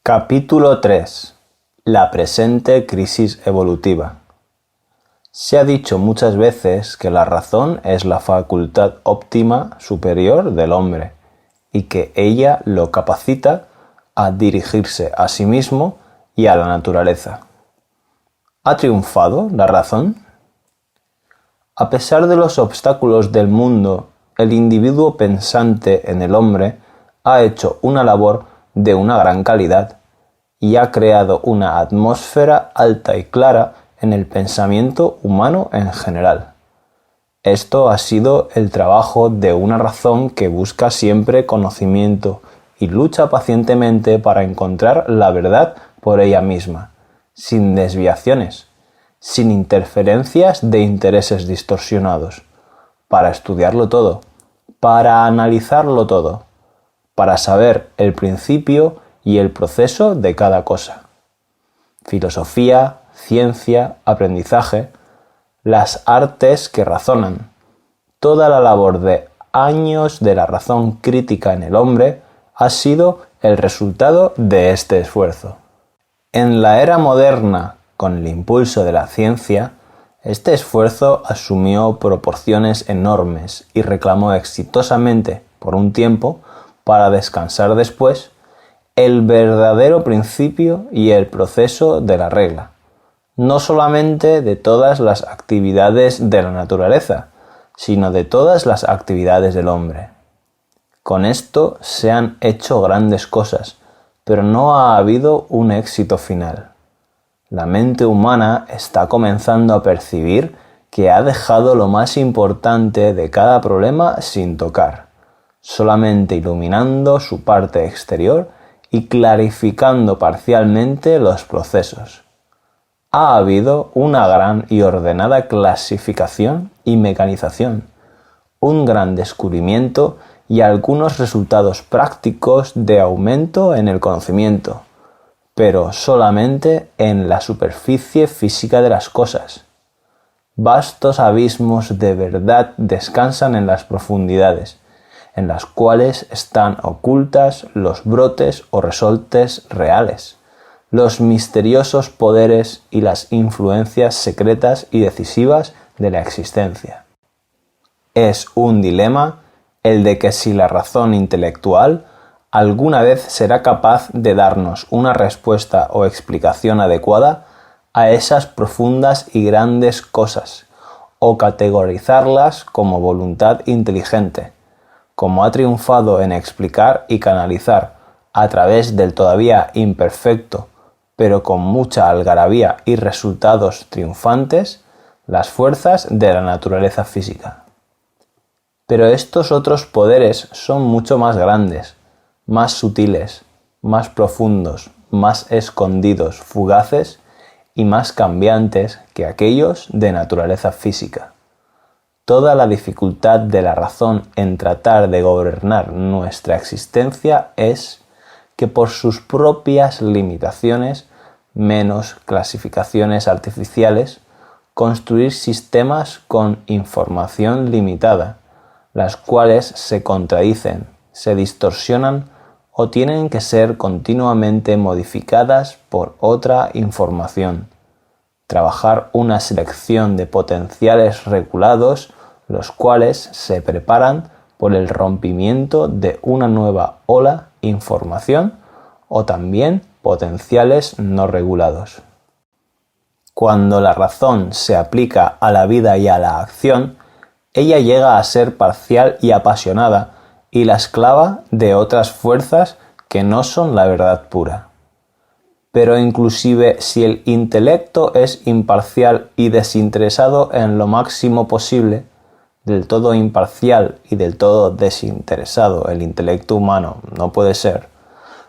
Capítulo 3. La presente crisis evolutiva. Se ha dicho muchas veces que la razón es la facultad óptima superior del hombre y que ella lo capacita a dirigirse a sí mismo y a la naturaleza. ¿Ha triunfado la razón? A pesar de los obstáculos del mundo, el individuo pensante en el hombre ha hecho una labor de una gran calidad y ha creado una atmósfera alta y clara en el pensamiento humano en general. Esto ha sido el trabajo de una razón que busca siempre conocimiento y lucha pacientemente para encontrar la verdad por ella misma, sin desviaciones, sin interferencias de intereses distorsionados, para estudiarlo todo, para analizarlo todo, para saber el principio y el proceso de cada cosa. Filosofía, ciencia, aprendizaje, las artes que razonan, toda la labor de años de la razón crítica en el hombre ha sido el resultado de este esfuerzo. En la era moderna, con el impulso de la ciencia, este esfuerzo asumió proporciones enormes y reclamó exitosamente, por un tiempo, para descansar después, el verdadero principio y el proceso de la regla, no solamente de todas las actividades de la naturaleza, sino de todas las actividades del hombre. Con esto se han hecho grandes cosas, pero no ha habido un éxito final. La mente humana está comenzando a percibir que ha dejado lo más importante de cada problema sin tocar, solamente iluminando su parte exterior y clarificando parcialmente los procesos. Ha habido una gran y ordenada clasificación y mecanización, un gran descubrimiento y algunos resultados prácticos de aumento en el conocimiento, pero solamente en la superficie física de las cosas. Vastos abismos de verdad descansan en las profundidades, en las cuales están ocultas los brotes o resortes reales, los misteriosos poderes y las influencias secretas y decisivas de la existencia. Es un dilema el de que si la razón intelectual alguna vez será capaz de darnos una respuesta o explicación adecuada a esas profundas y grandes cosas, o categorizarlas como voluntad inteligente, como ha triunfado en explicar y canalizar a través del todavía imperfecto, pero con mucha algarabía y resultados triunfantes, las fuerzas de la naturaleza física. Pero estos otros poderes son mucho más grandes, más sutiles, más profundos, más escondidos, fugaces y más cambiantes que aquellos de naturaleza física. Toda la dificultad de la razón en tratar de gobernar nuestra existencia es que por sus propias limitaciones, menos clasificaciones artificiales, construir sistemas con información limitada, las cuales se contradicen, se distorsionan o tienen que ser continuamente modificadas por otra información. Trabajar una selección de potenciales regulados, los cuales se preparan por el rompimiento de una nueva ola información o también potenciales no regulados. Cuando la razón se aplica a la vida y a la acción, ella llega a ser parcial y apasionada y la esclava de otras fuerzas que no son la verdad pura. Pero inclusive si el intelecto es imparcial y desinteresado en lo máximo posible, del todo imparcial y del todo desinteresado el intelecto humano no puede ser,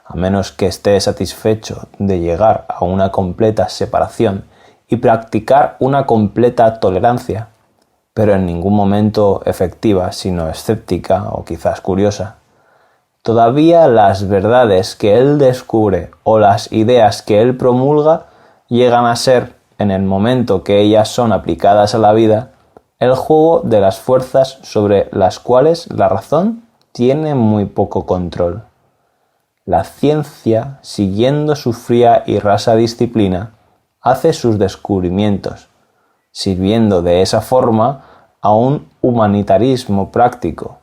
a menos que esté satisfecho de llegar a una completa separación y practicar una completa tolerancia, pero en ningún momento efectiva, sino escéptica o quizás curiosa. Todavía las verdades que él descubre o las ideas que él promulga llegan a ser, en el momento que ellas son aplicadas a la vida, el juego de las fuerzas sobre las cuales la razón tiene muy poco control. La ciencia, siguiendo su fría y rasa disciplina, hace sus descubrimientos, sirviendo de esa forma a un humanitarismo práctico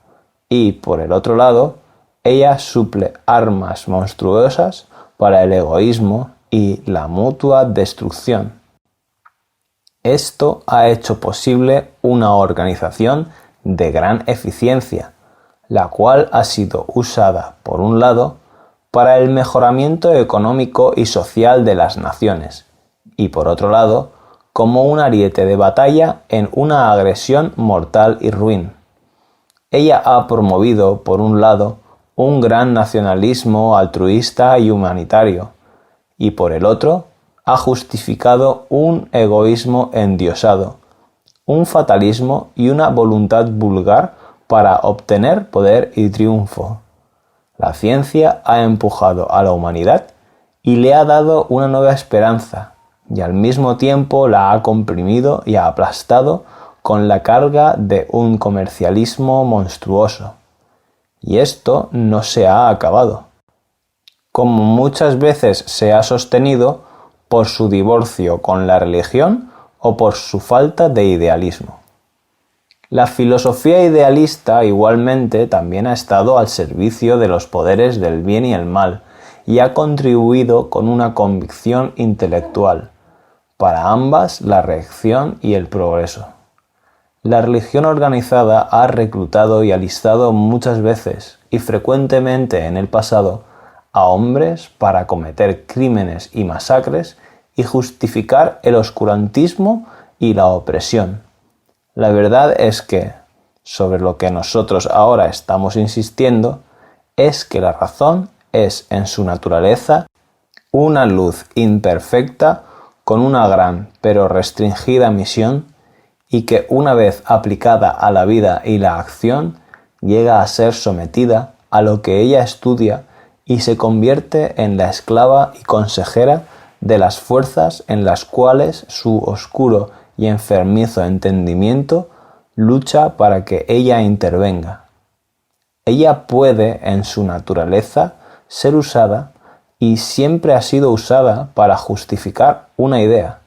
y, por el otro lado, ella suple armas monstruosas para el egoísmo y la mutua destrucción. Esto ha hecho posible una organización de gran eficiencia, la cual ha sido usada, por un lado, para el mejoramiento económico y social de las naciones, y por otro lado, como un ariete de batalla en una agresión mortal y ruin. Ella ha promovido, por un lado, un gran nacionalismo altruista y humanitario, y por el otro, ha justificado un egoísmo endiosado, un fatalismo y una voluntad vulgar para obtener poder y triunfo. La ciencia ha empujado a la humanidad y le ha dado una nueva esperanza, y al mismo tiempo la ha comprimido y aplastado con la carga de un comercialismo monstruoso. Y esto no se ha acabado, como muchas veces se ha sostenido, por su divorcio con la religión o por su falta de idealismo. La filosofía idealista igualmente también ha estado al servicio de los poderes del bien y el mal y ha contribuido con una convicción intelectual, para ambas la reacción y el progreso. La religión organizada ha reclutado y alistado muchas veces y frecuentemente en el pasado a hombres para cometer crímenes y masacres y justificar el oscurantismo y la opresión. La verdad es que, sobre lo que nosotros ahora estamos insistiendo, es que la razón es en su naturaleza una luz imperfecta con una gran pero restringida misión y que una vez aplicada a la vida y la acción llega a ser sometida a lo que ella estudia y se convierte en la esclava y consejera de las fuerzas en las cuales su oscuro y enfermizo entendimiento lucha para que ella intervenga. Ella puede, en su naturaleza, ser usada y siempre ha sido usada para justificar una idea,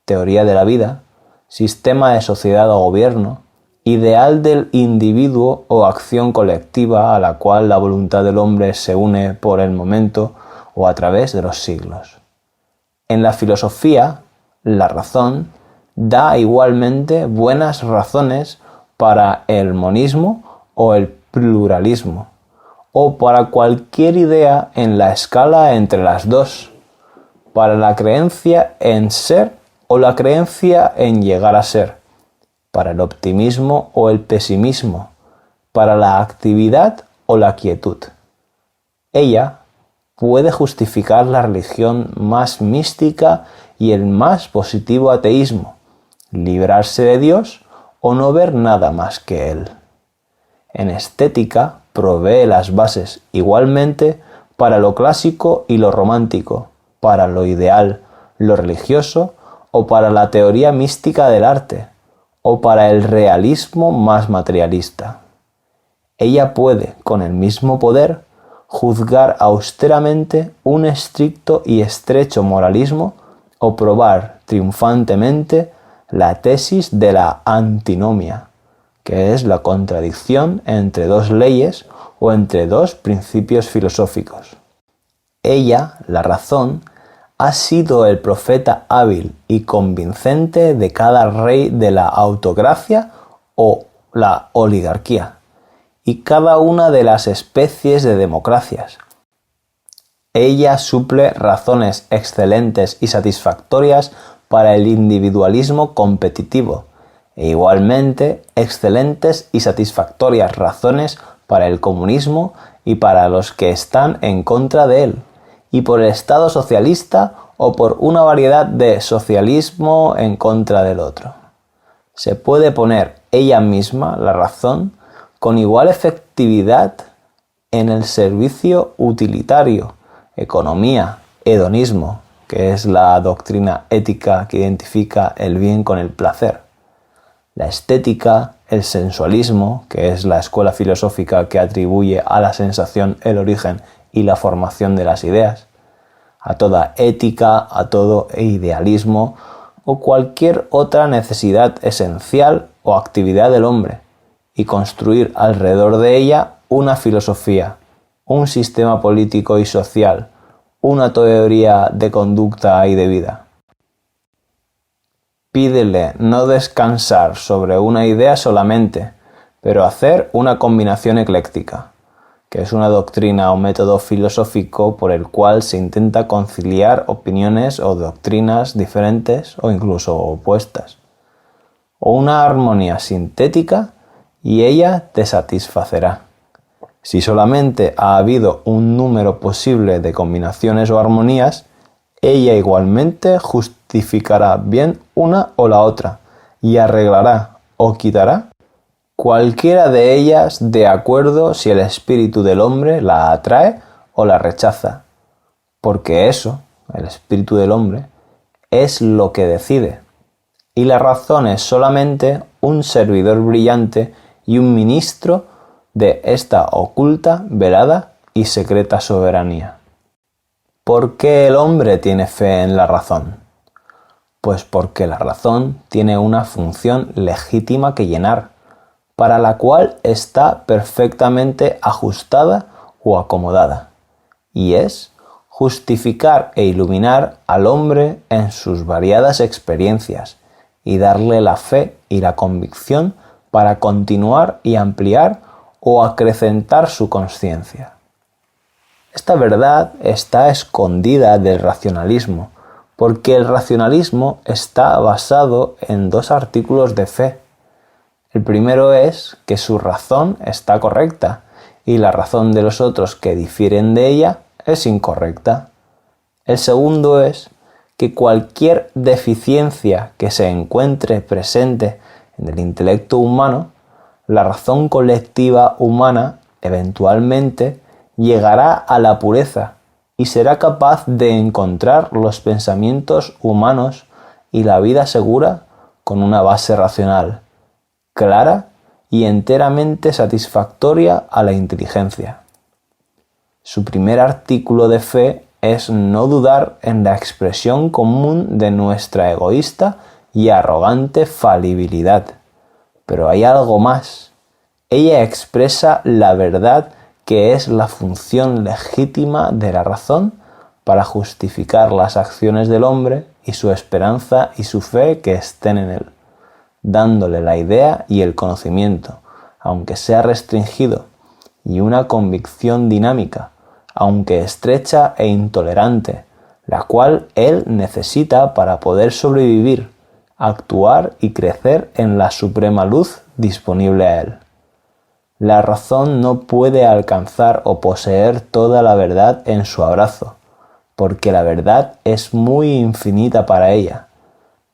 teoría de la vida, sistema de sociedad o gobierno, ideal del individuo o acción colectiva a la cual la voluntad del hombre se une por el momento o a través de los siglos. En la filosofía, la razón da igualmente buenas razones para el monismo o el pluralismo, o para cualquier idea en la escala entre las dos, para la creencia en ser o la creencia en llegar a ser, para el optimismo o el pesimismo, para la actividad o la quietud. Ella puede justificar la religión más mística y el más positivo ateísmo, librarse de Dios o no ver nada más que Él. En estética provee las bases igualmente para lo clásico y lo romántico, para lo ideal, lo religioso o para la teoría mística del arte, o para el realismo más materialista. Ella puede, con el mismo poder, juzgar austeramente un estricto y estrecho moralismo o probar triunfantemente la tesis de la antinomia, que es la contradicción entre dos leyes o entre dos principios filosóficos. Ella, la razón, ha sido el profeta hábil y convincente de cada rey de la autocracia o la oligarquía, y cada una de las especies de democracias. Ella suple razones excelentes y satisfactorias para el individualismo competitivo, e igualmente excelentes y satisfactorias razones para el comunismo y para los que están en contra de él, y por el Estado socialista o por una variedad de socialismo en contra del otro. Se puede poner ella misma, la razón, con igual efectividad en el servicio utilitario, economía, hedonismo, que es la doctrina ética que identifica el bien con el placer, la estética, el sensualismo, que es la escuela filosófica que atribuye a la sensación el origen y la formación de las ideas, a toda ética, a todo idealismo o cualquier otra necesidad esencial o actividad del hombre, y construir alrededor de ella una filosofía, un sistema político y social, una teoría de conducta y de vida. Pídele no descansar sobre una idea solamente, pero hacer una combinación ecléctica, que es una doctrina o método filosófico por el cual se intenta conciliar opiniones o doctrinas diferentes o incluso opuestas, o una armonía sintética, y ella te satisfacerá. Si solamente ha habido un número posible de combinaciones o armonías, ella igualmente justificará bien una o la otra y arreglará o quitará cualquiera de ellas de acuerdo si el espíritu del hombre la atrae o la rechaza, porque eso, el espíritu del hombre, es lo que decide, y la razón es solamente un servidor brillante y un ministro de esta oculta, velada y secreta soberanía. ¿Por qué el hombre tiene fe en la razón? Pues porque la razón tiene una función legítima que llenar, para la cual está perfectamente ajustada o acomodada, y es justificar e iluminar al hombre en sus variadas experiencias y darle la fe y la convicción para continuar y ampliar o acrecentar su conciencia. Esta verdad está escondida del racionalismo, porque el racionalismo está basado en dos artículos de fe. El primero es que su razón está correcta y la razón de los otros que difieren de ella es incorrecta. El segundo es que cualquier deficiencia que se encuentre presente en el intelecto humano, la razón colectiva humana eventualmente llegará a la pureza y será capaz de encontrar los pensamientos humanos y la vida segura con una base racional, clara y enteramente satisfactoria a la inteligencia. Su primer artículo de fe es no dudar en la expresión común de nuestra egoísta y arrogante falibilidad. Pero hay algo más. Ella expresa la verdad que es la función legítima de la razón para justificar las acciones del hombre y su esperanza y su fe que estén en él, dándole la idea y el conocimiento, aunque sea restringido, y una convicción dinámica, aunque estrecha e intolerante, la cual él necesita para poder sobrevivir, actuar y crecer en la suprema luz disponible a él. La razón no puede alcanzar o poseer toda la verdad en su abrazo, porque la verdad es muy infinita para ella,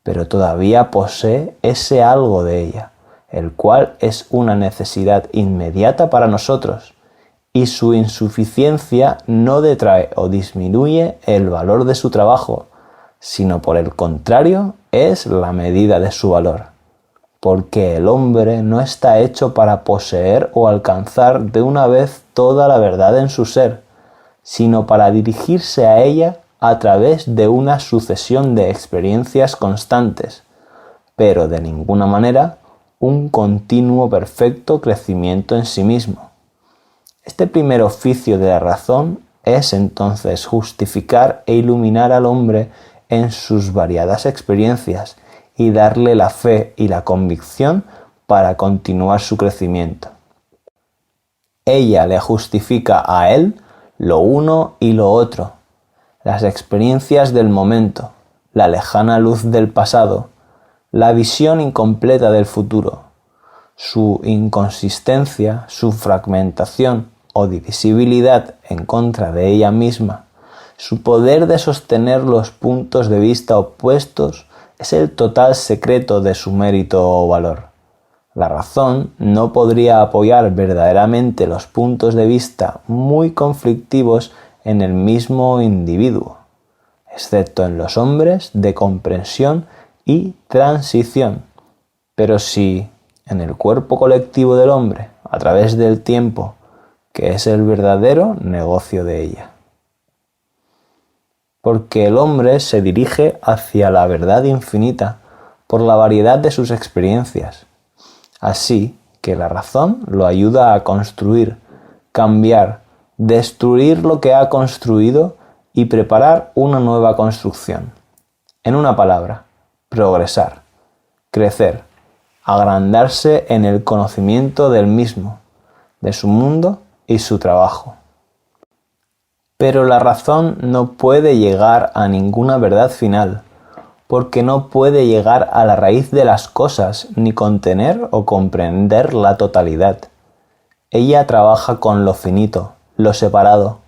pero todavía posee ese algo de ella, el cual es una necesidad inmediata para nosotros, y su insuficiencia no detrae o disminuye el valor de su trabajo, sino por el contrario es la medida de su valor, porque el hombre no está hecho para poseer o alcanzar de una vez toda la verdad en su ser, sino para dirigirse a ella a través de una sucesión de experiencias constantes, pero de ninguna manera un continuo perfecto crecimiento en sí mismo. Este primer oficio de la razón es entonces justificar e iluminar al hombre en sus variadas experiencias y darle la fe y la convicción para continuar su crecimiento. Ella le justifica a él lo uno y lo otro, las experiencias del momento, la lejana luz del pasado, la visión incompleta del futuro, su inconsistencia, su fragmentación o divisibilidad en contra de ella misma, su poder de sostener los puntos de vista opuestos es el total secreto de su mérito o valor. La razón no podría apoyar verdaderamente los puntos de vista muy conflictivos en el mismo individuo, excepto en los hombres de comprensión y transición. Pero si en el cuerpo colectivo del hombre, a través del tiempo, que es el verdadero negocio de ella. Porque el hombre se dirige hacia la verdad infinita por la variedad de sus experiencias. Así que la razón lo ayuda a construir, cambiar, destruir lo que ha construido y preparar una nueva construcción. En una palabra, progresar, crecer, agrandarse en el conocimiento del mismo, de su mundo y su trabajo. Pero la razón no puede llegar a ninguna verdad final, porque no puede llegar a la raíz de las cosas ni contener o comprender la totalidad. Ella trabaja con lo finito, lo separado,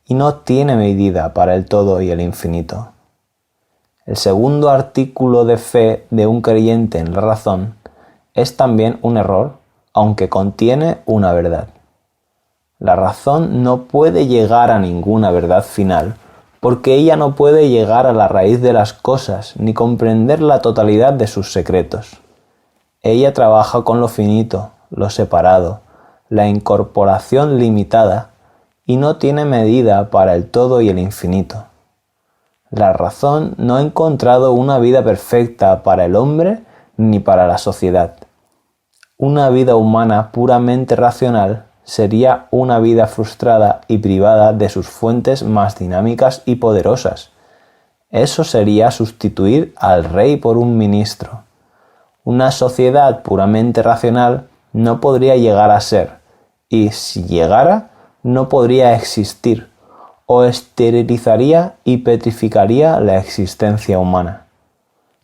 y no tiene medida para el todo y el infinito. El segundo artículo de fe de un creyente en la razón es también un error, aunque contiene una verdad. La razón no puede llegar a ninguna verdad final, porque ella no puede llegar a la raíz de las cosas ni comprender la totalidad de sus secretos. Ella trabaja con lo finito, lo separado, la incorporación limitada, y no tiene medida para el todo y el infinito. La razón no ha encontrado una vida perfecta para el hombre ni para la sociedad. Una vida humana puramente racional sería una vida frustrada y privada de sus fuentes más dinámicas y poderosas. Eso sería sustituir al rey por un ministro. Una sociedad puramente racional no podría llegar a ser, y si llegara, no podría existir, o esterilizaría y petrificaría la existencia humana.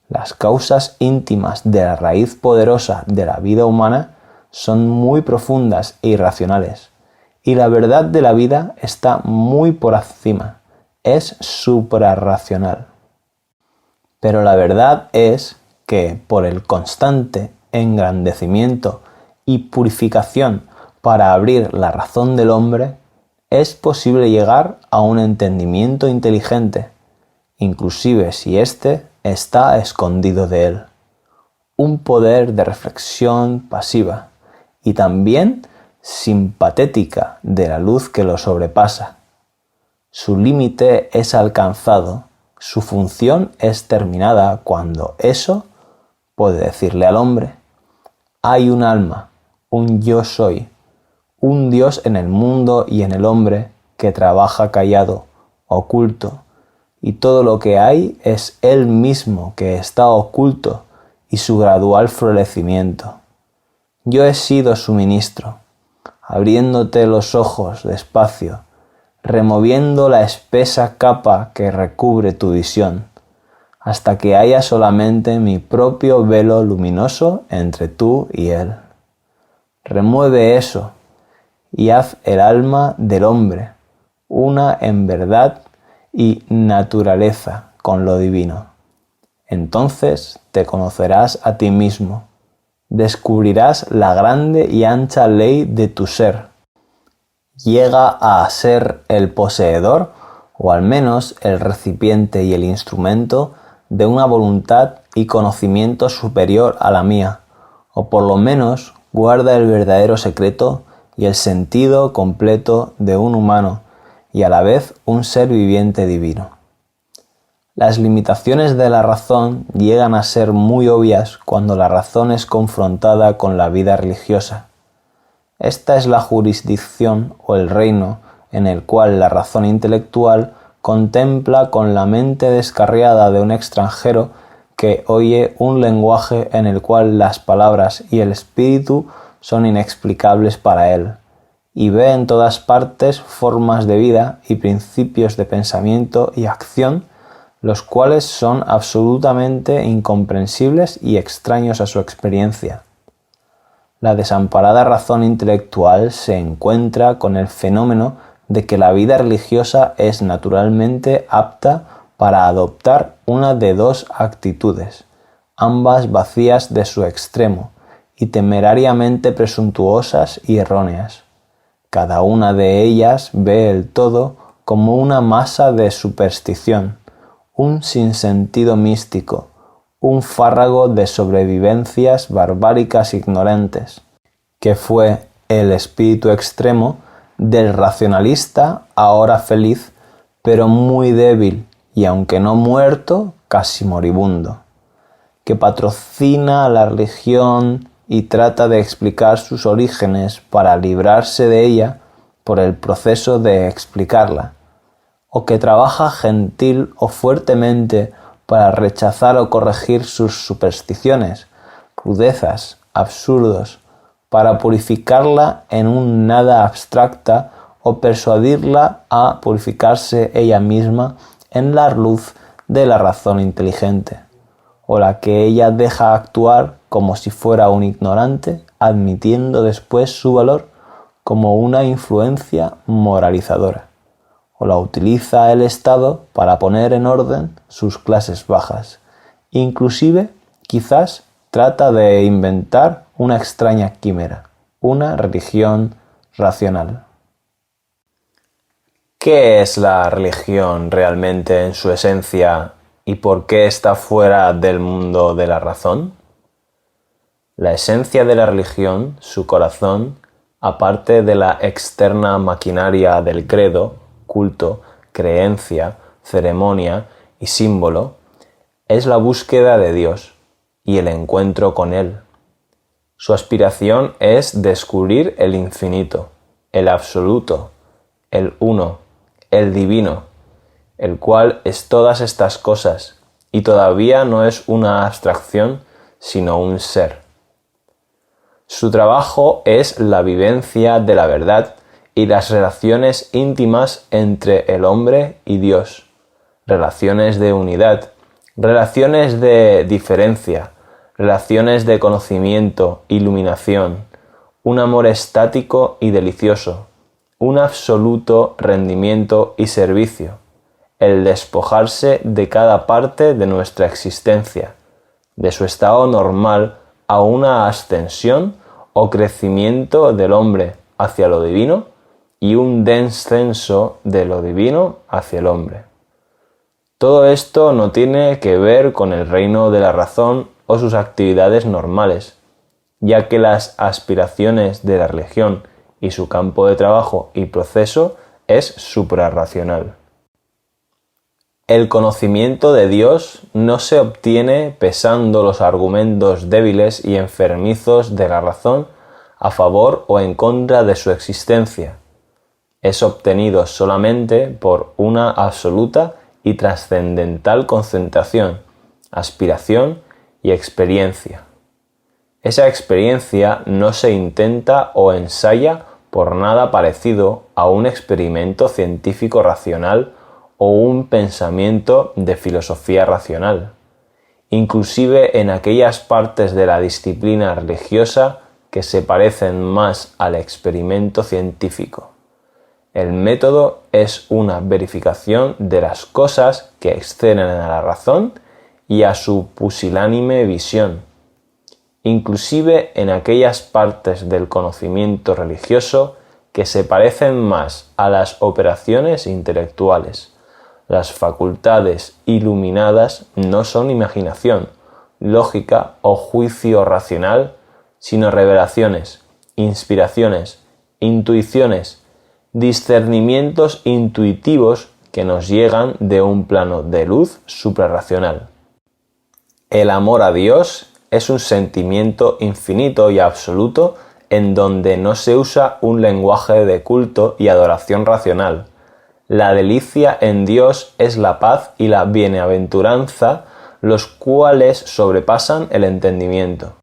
Las causas íntimas de la raíz poderosa de la vida humana son muy profundas e irracionales, y la verdad de la vida está muy por encima, es suprarracional. Pero la verdad es que por el constante engrandecimiento y purificación para abrir la razón del hombre, es posible llegar a un entendimiento inteligente, inclusive si éste está escondido de él. Un poder de reflexión pasiva y también simpatética de la luz que lo sobrepasa. Su límite es alcanzado, su función es terminada cuando eso puede decirle al hombre: hay un alma, un yo soy, un Dios en el mundo y en el hombre que trabaja callado, oculto, y todo lo que hay es Él mismo que está oculto y su gradual florecimiento. Yo he sido su ministro, abriéndote los ojos despacio, removiendo la espesa capa que recubre tu visión, hasta que haya solamente mi propio velo luminoso entre tú y Él. Remueve eso y haz el alma del hombre una en verdad y naturaleza con lo divino. Entonces te conocerás a ti mismo, descubrirás la grande y ancha ley de tu ser. Llega a ser el poseedor, o al menos el recipiente y el instrumento, de una voluntad y conocimiento superior a la mía, o por lo menos guarda el verdadero secreto y el sentido completo de un humano y a la vez un ser viviente divino. Las limitaciones de la razón llegan a ser muy obvias cuando la razón es confrontada con la vida religiosa. Esta es la jurisdicción o el reino en el cual la razón intelectual contempla con la mente descarriada de un extranjero que oye un lenguaje en el cual las palabras y el espíritu son inexplicables para él, y ve en todas partes formas de vida y principios de pensamiento y acción, los cuales son absolutamente incomprensibles y extraños a su experiencia. La desamparada razón intelectual se encuentra con el fenómeno de que la vida religiosa es naturalmente apta para adoptar una de dos actitudes, ambas vacías de su extremo y temerariamente presuntuosas y erróneas. Cada una de ellas ve el todo como una masa de superstición, un sinsentido místico, un fárrago de sobrevivencias barbáricas ignorantes, que fue el espíritu extremo del racionalista ahora feliz, pero muy débil y aunque no muerto, casi moribundo, que patrocina la religión y trata de explicar sus orígenes para librarse de ella por el proceso de explicarla, o que trabaja gentil o fuertemente para rechazar o corregir sus supersticiones, rudezas, absurdos, para purificarla en un nada abstracta o persuadirla a purificarse ella misma en la luz de la razón inteligente, o la que ella deja actuar como si fuera un ignorante, admitiendo después su valor como una influencia moralizadora, o la utiliza el Estado para poner en orden sus clases bajas. Inclusive, quizás, trata de inventar una extraña quimera, una religión racional. ¿Qué es la religión realmente en su esencia y por qué está fuera del mundo de la razón? La esencia de la religión, su corazón, aparte de la externa maquinaria del credo, culto, creencia, ceremonia y símbolo, es la búsqueda de Dios y el encuentro con Él. Su aspiración es descubrir el infinito, el absoluto, el uno, el divino, el cual es todas estas cosas y todavía no es una abstracción, sino un ser. Su trabajo es la vivencia de la verdad y las relaciones íntimas entre el hombre y Dios, relaciones de unidad, relaciones de diferencia, relaciones de conocimiento, iluminación, un amor estático y delicioso, un absoluto rendimiento y servicio, el despojarse de cada parte de nuestra existencia, de su estado normal a una ascensión o crecimiento del hombre hacia lo divino y un descenso de lo divino hacia el hombre. Todo esto no tiene que ver con el reino de la razón o sus actividades normales, ya que las aspiraciones de la religión y su campo de trabajo y proceso es suprarracional. El conocimiento de Dios no se obtiene pesando los argumentos débiles y enfermizos de la razón a favor o en contra de su existencia. Es obtenido solamente por una absoluta y trascendental concentración, aspiración y experiencia. Esa experiencia no se intenta o ensaya por nada parecido a un experimento científico racional o un pensamiento de filosofía racional, inclusive en aquellas partes de la disciplina religiosa que se parecen más al experimento científico. El método es una verificación de las cosas que exceden a la razón y a su pusilánime visión, inclusive en aquellas partes del conocimiento religioso que se parecen más a las operaciones intelectuales. Las facultades iluminadas no son imaginación, lógica o juicio racional, sino revelaciones, inspiraciones, intuiciones, discernimientos intuitivos que nos llegan de un plano de luz suprarracional. El amor a Dios es un sentimiento infinito y absoluto en donde no se usa un lenguaje de culto y adoración racional. La delicia en Dios es la paz y la bienaventuranza, los cuales sobrepasan el entendimiento.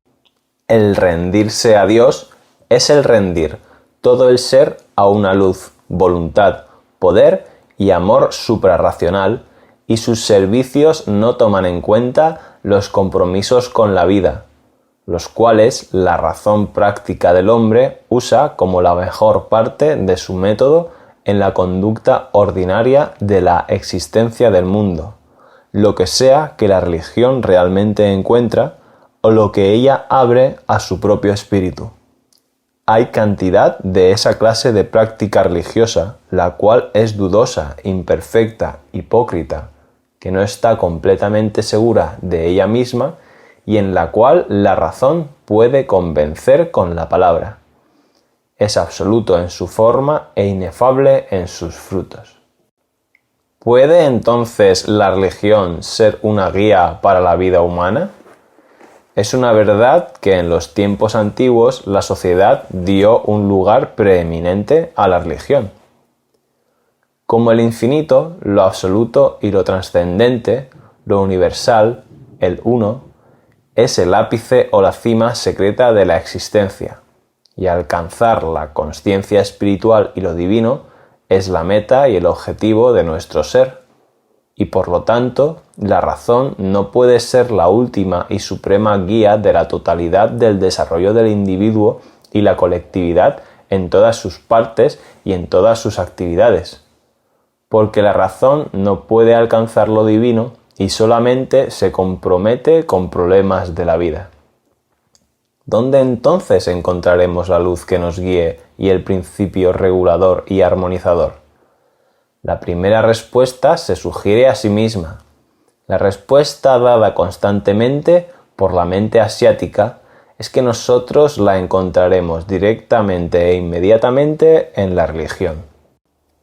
El rendirse a Dios es el rendir todo el ser a una luz, voluntad, poder y amor suprarracional, y sus servicios no toman en cuenta los compromisos con la vida, los cuales la razón práctica del hombre usa como la mejor parte de su método en la conducta ordinaria de la existencia del mundo, lo que sea que la religión realmente encuentra o lo que ella abre a su propio espíritu. Hay cantidad de esa clase de práctica religiosa, la cual es dudosa, imperfecta, hipócrita, que no está completamente segura de ella misma y en la cual la razón puede convencer con la palabra. es absoluto en su forma e inefable en sus frutos. ¿Puede entonces la religión ser una guía para la vida humana? Es una verdad que en los tiempos antiguos la sociedad dio un lugar preeminente a la religión. Como el infinito, lo absoluto y lo trascendente, lo universal, el uno, es el ápice o la cima secreta de la existencia, y alcanzar la consciencia espiritual y lo divino es la meta y el objetivo de nuestro ser, y por lo tanto, la razón no puede ser la última y suprema guía de la totalidad del desarrollo del individuo y la colectividad en todas sus partes y en todas sus actividades, porque la razón no puede alcanzar lo divino y solamente se compromete con problemas de la vida. ¿Dónde entonces encontraremos la luz que nos guíe y el principio regulador y armonizador? La primera respuesta se sugiere a sí misma. La respuesta dada constantemente por la mente asiática es que nosotros la encontraremos directamente e inmediatamente en la religión.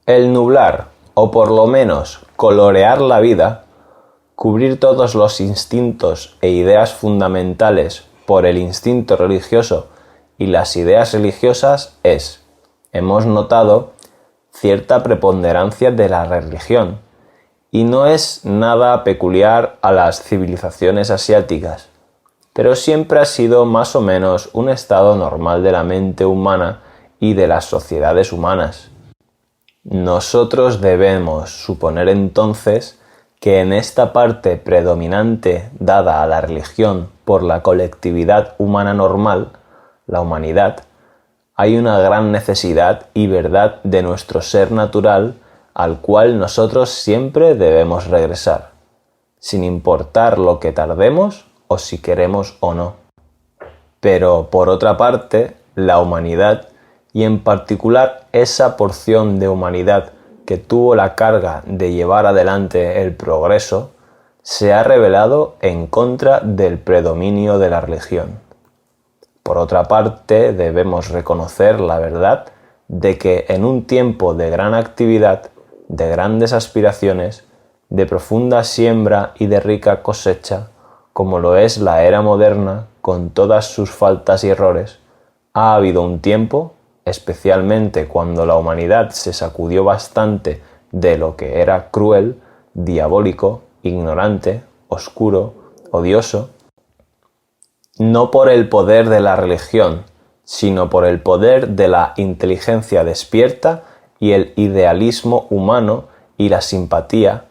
El nublar, o por lo menos colorear la vida, cubrir todos los instintos e ideas fundamentales por el instinto religioso y las ideas religiosas es, hemos notado, cierta preponderancia de la religión, y no es nada peculiar a las civilizaciones asiáticas, pero siempre ha sido más o menos un estado normal de la mente humana y de las sociedades humanas. Nosotros debemos suponer entonces que en esta parte predominante dada a la religión por la colectividad humana normal, la humanidad, hay una gran necesidad y verdad de nuestro ser natural al cual nosotros siempre debemos regresar, sin importar lo que tardemos o si queremos o no. Pero, por otra parte, la humanidad, y en particular esa porción de humanidad que tuvo la carga de llevar adelante el progreso, se ha rebelado en contra del predominio de la religión. Por otra parte, debemos reconocer la verdad de que en un tiempo de gran actividad, de grandes aspiraciones, de profunda siembra y de rica cosecha, como lo es la era moderna, con todas sus faltas y errores, ha habido un tiempo, especialmente cuando la humanidad se sacudió bastante de lo que era cruel, diabólico, ignorante, oscuro, odioso, no por el poder de la religión, sino por el poder de la inteligencia despierta y el idealismo humano y la simpatía,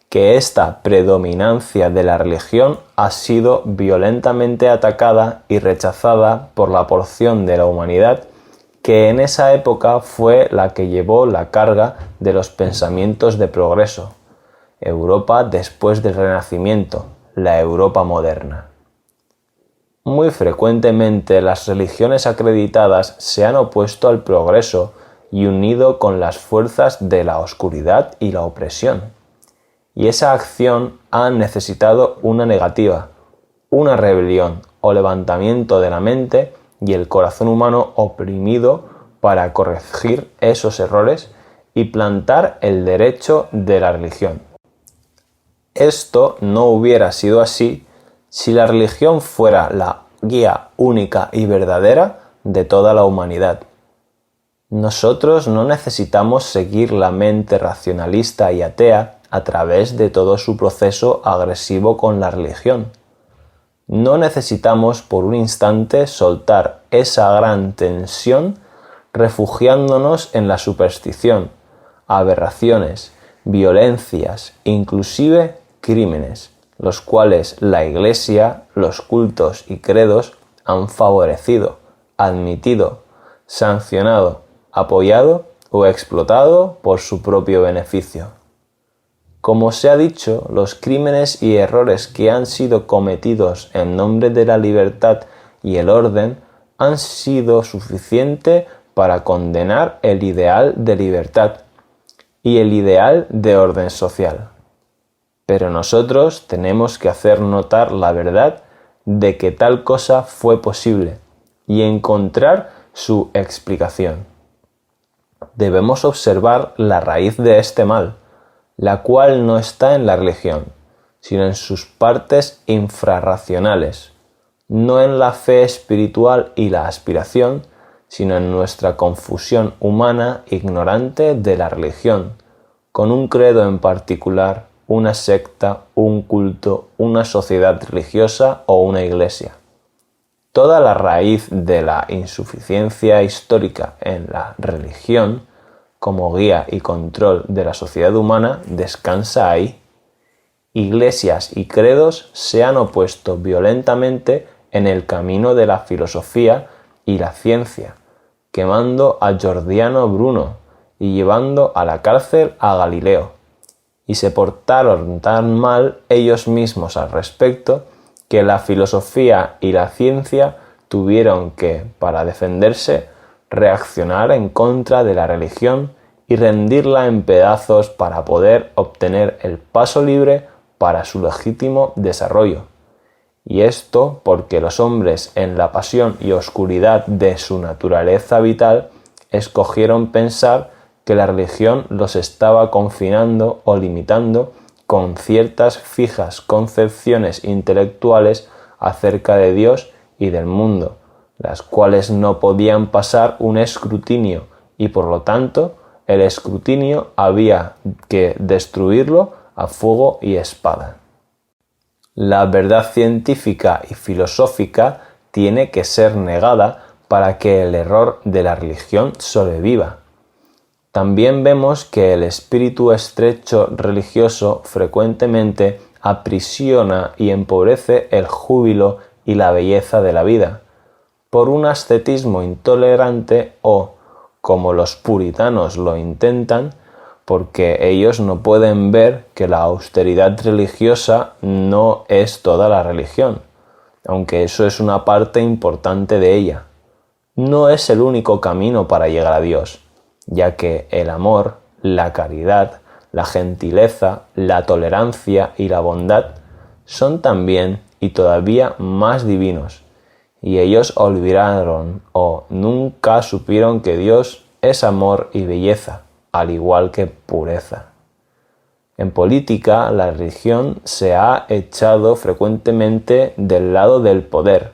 que esta predominancia de la religión ha sido violentamente atacada y rechazada por la porción de la humanidad que en esa época fue la que llevó la carga de los pensamientos de progreso, Europa después del Renacimiento, la Europa moderna. Muy frecuentemente las religiones acreditadas se han opuesto al progreso y unido con las fuerzas de la oscuridad y la opresión. Y esa acción ha necesitado una negativa, una rebelión o levantamiento de la mente y el corazón humano oprimido para corregir esos errores y plantar el derecho de la religión. Esto no hubiera sido así si la religión fuera la guía única y verdadera de toda la humanidad. Nosotros no necesitamos seguir la mente racionalista y atea a través de todo su proceso agresivo con la religión. No necesitamos por un instante soltar esa gran tensión refugiándonos en la superstición, aberraciones, violencias, inclusive crímenes, los cuales la Iglesia, los cultos y credos han favorecido, admitido, sancionado, apoyado o explotado por su propio beneficio. Como se ha dicho, los crímenes y errores que han sido cometidos en nombre de la libertad y el orden han sido suficiente para condenar el ideal de libertad y el ideal de orden social. Pero nosotros tenemos que hacer notar la verdad de que tal cosa fue posible y encontrar su explicación. Debemos observar la raíz de este mal, la cual no está en la religión, sino en sus partes infrarracionales, no en la fe espiritual y la aspiración, sino en nuestra confusión humana ignorante de la religión, con un credo en particular, una secta, un culto, una sociedad religiosa o una iglesia. Toda la raíz de la insuficiencia histórica en la religión, como guía y control de la sociedad humana, descansa ahí. Iglesias y credos se han opuesto violentamente en el camino de la filosofía y la ciencia, quemando a Giordano Bruno y llevando a la cárcel a Galileo, y se portaron tan mal ellos mismos al respecto que la filosofía y la ciencia tuvieron que, para defenderse, reaccionar en contra de la religión y rendirla en pedazos para poder obtener el paso libre para su legítimo desarrollo. Y esto porque los hombres, en la pasión y oscuridad de su naturaleza vital, escogieron pensar que la religión los estaba confinando o limitando con ciertas fijas concepciones intelectuales acerca de Dios y del mundo, las cuales no podían pasar un escrutinio y por lo tanto el escrutinio había que destruirlo a fuego y espada. La verdad científica y filosófica tiene que ser negada para que el error de la religión sobreviva. También vemos que el espíritu estrecho religioso frecuentemente aprisiona y empobrece el júbilo y la belleza de la vida, por un ascetismo intolerante o, como los puritanos lo intentan, porque ellos no pueden ver que la austeridad religiosa no es toda la religión, aunque eso es una parte importante de ella. No es el único camino para llegar a Dios, ya que el amor, la caridad, la gentileza, la tolerancia y la bondad son también y todavía más divinos, y ellos olvidaron o nunca supieron que Dios es amor y belleza, al igual que pureza. En política, la religión se ha echado frecuentemente del lado del poder,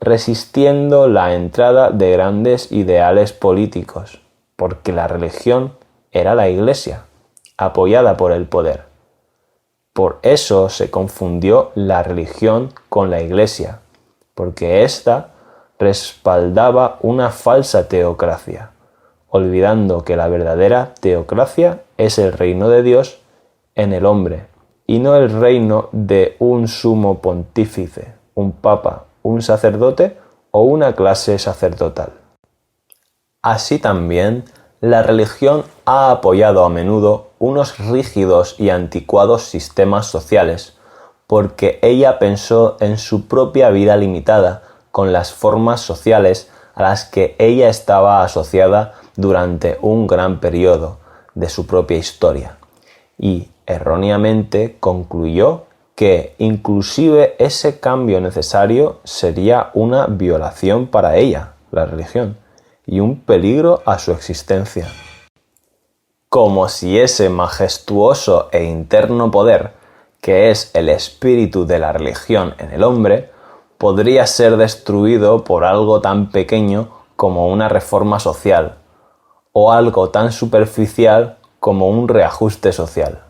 resistiendo la entrada de grandes ideales políticos, porque la religión era la Iglesia, apoyada por el poder. Por eso se confundió la religión con la Iglesia, porque ésta respaldaba una falsa teocracia, olvidando que la verdadera teocracia es el reino de Dios en el hombre, y no el reino de un sumo pontífice, un papa, un sacerdote o una clase sacerdotal. Así también, la religión ha apoyado a menudo unos rígidos y anticuados sistemas sociales, porque ella pensó en su propia vida limitada con las formas sociales a las que ella estaba asociada durante un gran periodo de su propia historia, y erróneamente concluyó que inclusive ese cambio necesario sería una violación para ella, la religión, y un peligro a su existencia. Como si ese majestuoso e interno poder, que es el espíritu de la religión en el hombre, podría ser destruido por algo tan pequeño como una reforma social, o algo tan superficial como un reajuste social.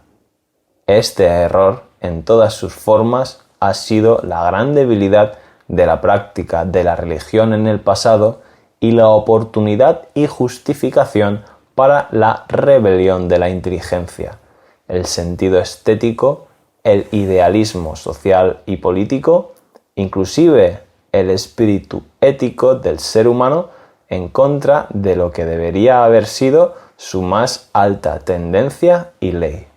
Este error, en todas sus formas, ha sido la gran debilidad de la práctica de la religión en el pasado y la oportunidad y justificación para la rebelión de la inteligencia, el sentido estético, el idealismo social y político, inclusive el espíritu ético del ser humano en contra de lo que debería haber sido su más alta tendencia y ley.